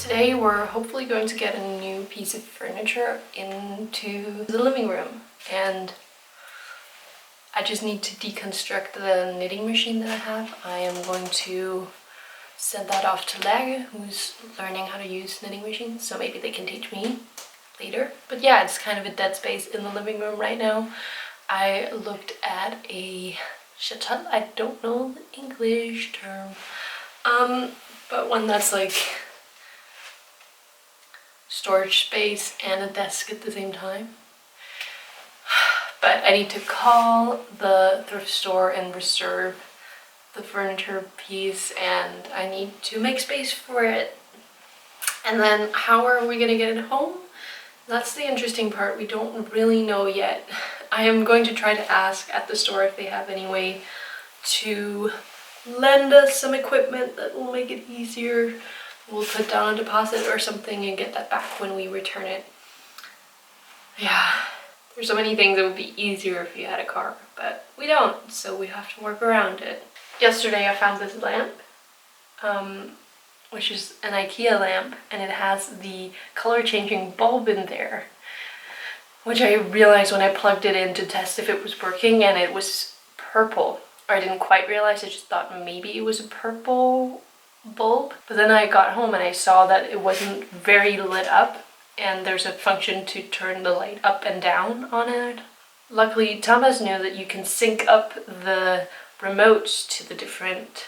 Today we're hopefully going to get a new piece of furniture into the living room, and I just need to deconstruct the knitting machine that I have. I am going to send that off to Lage, who's learning how to use knitting machines, so maybe they can teach me later. But yeah, it's kind of a dead space in the living room right now. I looked at a chattel, I don't know the English term, but one that's like storage space and a desk at the same time. But I need to call the thrift store and reserve the furniture piece, and I need to make space for it. And then how are we gonna get it home? That's the interesting part. We don't really know yet. I am going to try to ask at the store if they have any way to lend us some equipment that will make it easier. We'll put down a deposit or something and get that back when we return it. Yeah, there's so many things that would be easier if you had a car, but we don't, so we have to work around it. Yesterday I found this lamp, which is an IKEA lamp, and it has the color changing bulb in there, which I realized when I plugged it in to test if it was working, and it was purple. Or I didn't quite realize, I just thought maybe it was a purple bulb. But then I got home and I saw that it wasn't very lit up, and there's a function to turn the light up and down on it. Luckily, Thomas knew that you can sync up the remotes to the different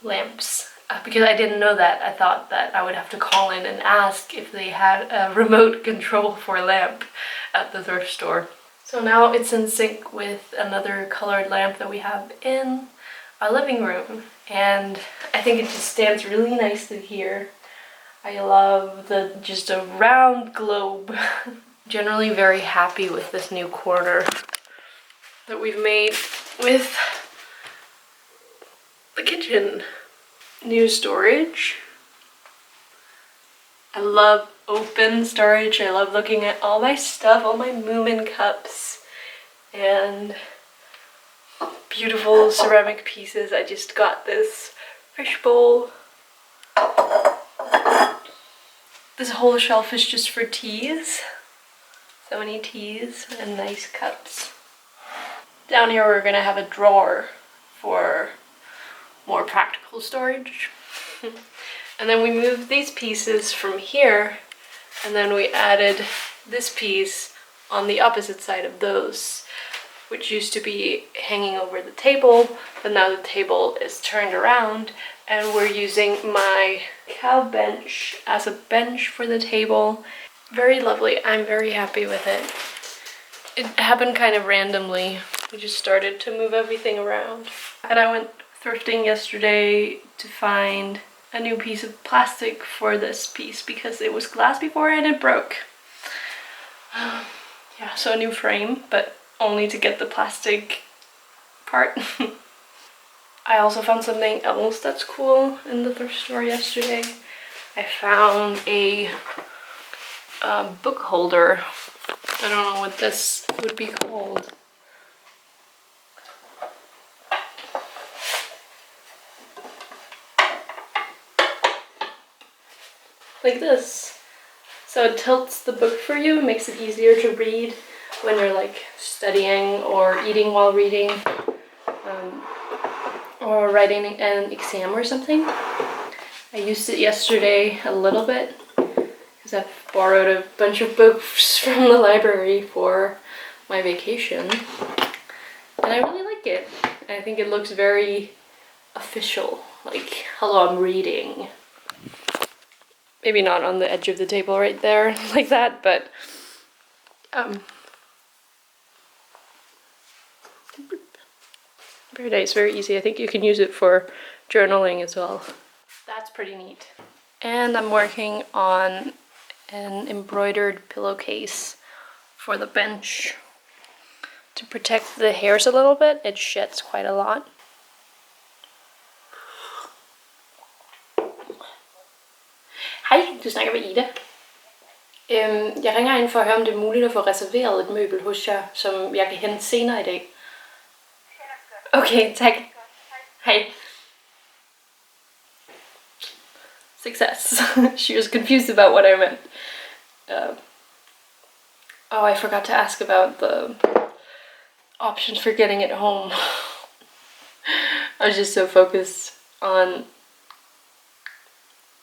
lamps. Because I didn't know that. I thought that I would have to call in and ask if they had a remote control for a lamp at the thrift store. So now it's in sync with another colored lamp that we have in our living room, and I think it just stands really nicely here. I love just a round globe. Generally very happy with this new corner that we've made with the kitchen. New storage. I love open storage. I love looking at all my stuff, all my Moomin cups and beautiful ceramic pieces. I just got this fish bowl. This whole shelf is just for teas. So many teas and nice cups. Down here we're gonna have a drawer for more practical storage. And then we moved these pieces from here, and then we added this piece on the opposite side of those, which used to be hanging over the table, but now the table is turned around and we're using my cow bench as a bench for the table. Very lovely. I'm very happy with it. It happened kind of randomly. We just started to move everything around. And I went thrifting yesterday to find a new piece of plastic for this piece because it was glass before and it broke. Yeah, so a new frame, but only to get the plastic part. I also found something else that's cool in the thrift store yesterday. I found a book holder. I don't know what this would be called. Like this. So it tilts the book for you, makes it easier to read when you're like studying or eating while reading, or writing an exam or something. I used it yesterday a little bit because I borrowed a bunch of books from the library for my vacation, and I really like it. I think it looks very official, like, hello, I'm reading. Maybe not on the edge of the table right there like that, but very nice, very easy. I think you can use it for journaling as well. That's pretty neat. And I'm working on an embroidered pillowcase for the bench to protect the hairs a little bit. It sheds quite a lot. Hej, du snakker med Ida. Jeg ringer ind for at høre, om det er muligt at få reserveret et møbel hos jer, som jeg kan hente senere i dag. Okay, tak. Hej. Success. She was confused about what I meant. Oh, I forgot to ask about the options for getting it home. I was just so focused on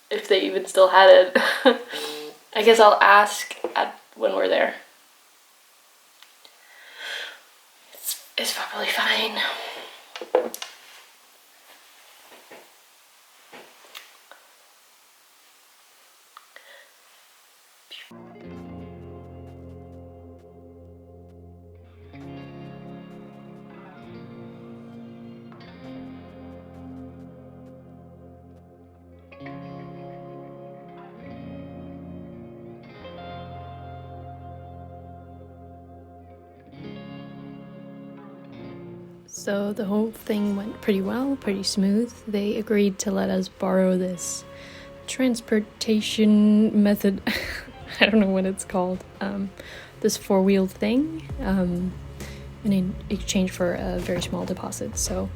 if they even still had it. I guess I'll ask when we're there. It's probably fine. So the whole thing went pretty well, pretty smooth. They agreed to let us borrow this transportation method. I don't know what it's called. This four-wheeled thing in exchange for a very small deposit. So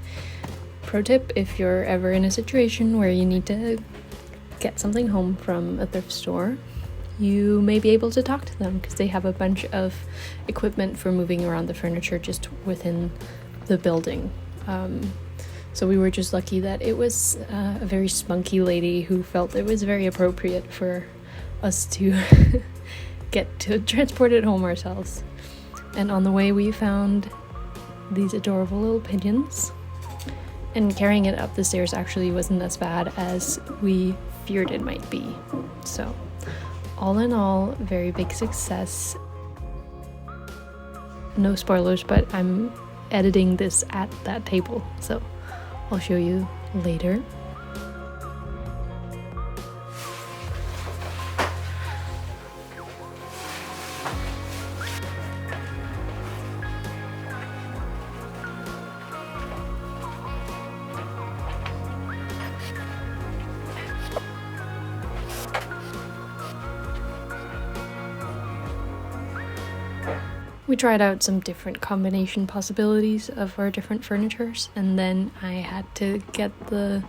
pro tip, if you're ever in a situation where you need to get something home from a thrift store, you may be able to talk to them because they have a bunch of equipment for moving around the furniture just within the building. So we were just lucky that it was a very spunky lady who felt it was very appropriate for us to get to transport it home ourselves. And on the way we found these adorable little pigeons, and carrying it up the stairs actually wasn't as bad as we feared it might be. So all in all, very big success. No spoilers, but I'm editing this at that table, so I'll show you later. We tried out some different combination possibilities of our different furnitures, and then I had to get the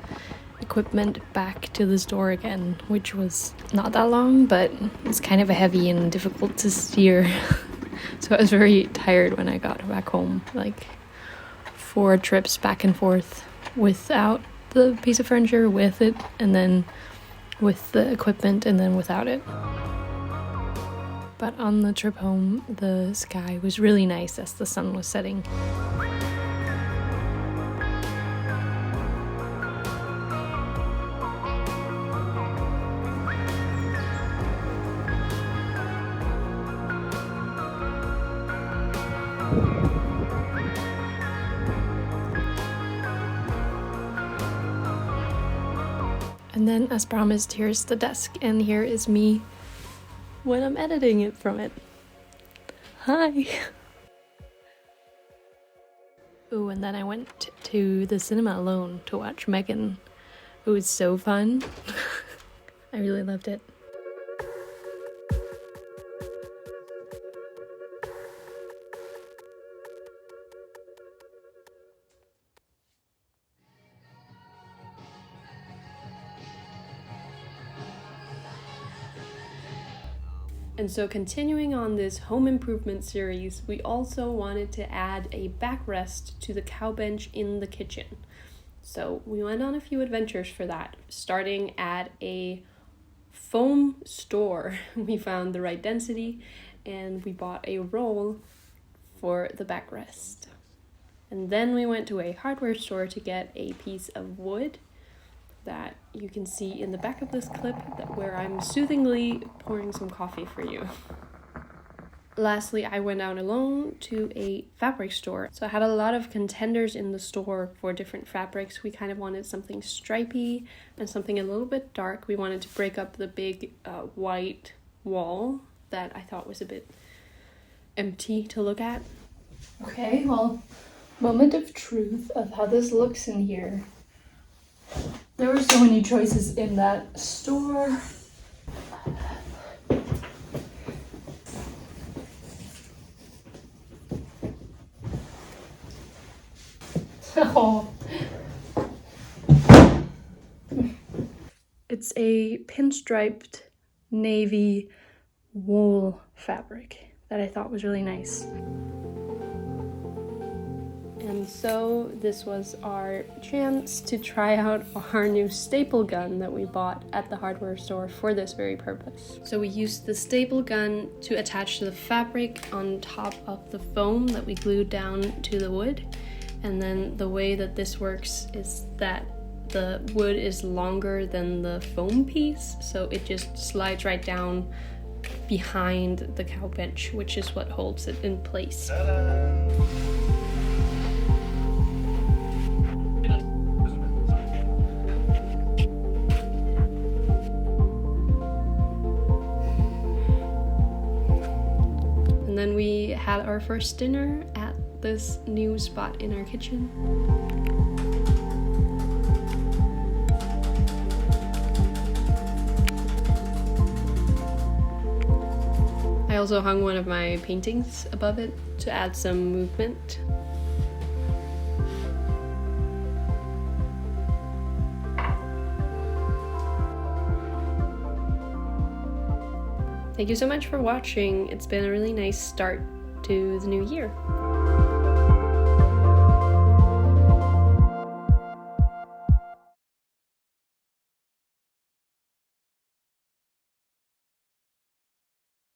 equipment back to the store again, which was not that long, but it's kind of heavy and difficult to steer. So I was very tired when I got back home, like 4 trips back and forth without the piece of furniture, with it, and then with the equipment, and then without it. But on the trip home, the sky was really nice as the sun was setting. And then, as promised, here's the desk, and here is me when I'm editing it from it. Hi! Ooh, and then I went to the cinema alone to watch Megan. It was so fun. I really loved it. And so continuing on this home improvement series, we also wanted to add a backrest to the cow bench in the kitchen. So we went on a few adventures for that, starting at a foam store. We found the right density and we bought a roll for the backrest. And then we went to a hardware store to get a piece of wood that you can see in the back of this clip, where I'm soothingly pouring some coffee for you. Lastly, I went out alone to a fabric store. So I had a lot of contenders in the store for different fabrics. We kind of wanted something stripy and something a little bit dark. We wanted to break up the big white wall that I thought was a bit empty to look at. Okay, well, moment of truth of how this looks in here. There were so many choices in that store. Oh. It's a pinstriped navy wool fabric that I thought was really nice. And so this was our chance to try out our new staple gun that we bought at the hardware store for this very purpose. So we used the staple gun to attach the fabric on top of the foam that we glued down to the wood. And then the way that this works is that the wood is longer than the foam piece, so it just slides right down behind the cow bench, which is what holds it in place. And then we had our first dinner at this new spot in our kitchen. I also hung one of my paintings above it to add some movement. Thank you so much for watching. It's been a really nice start to the new year.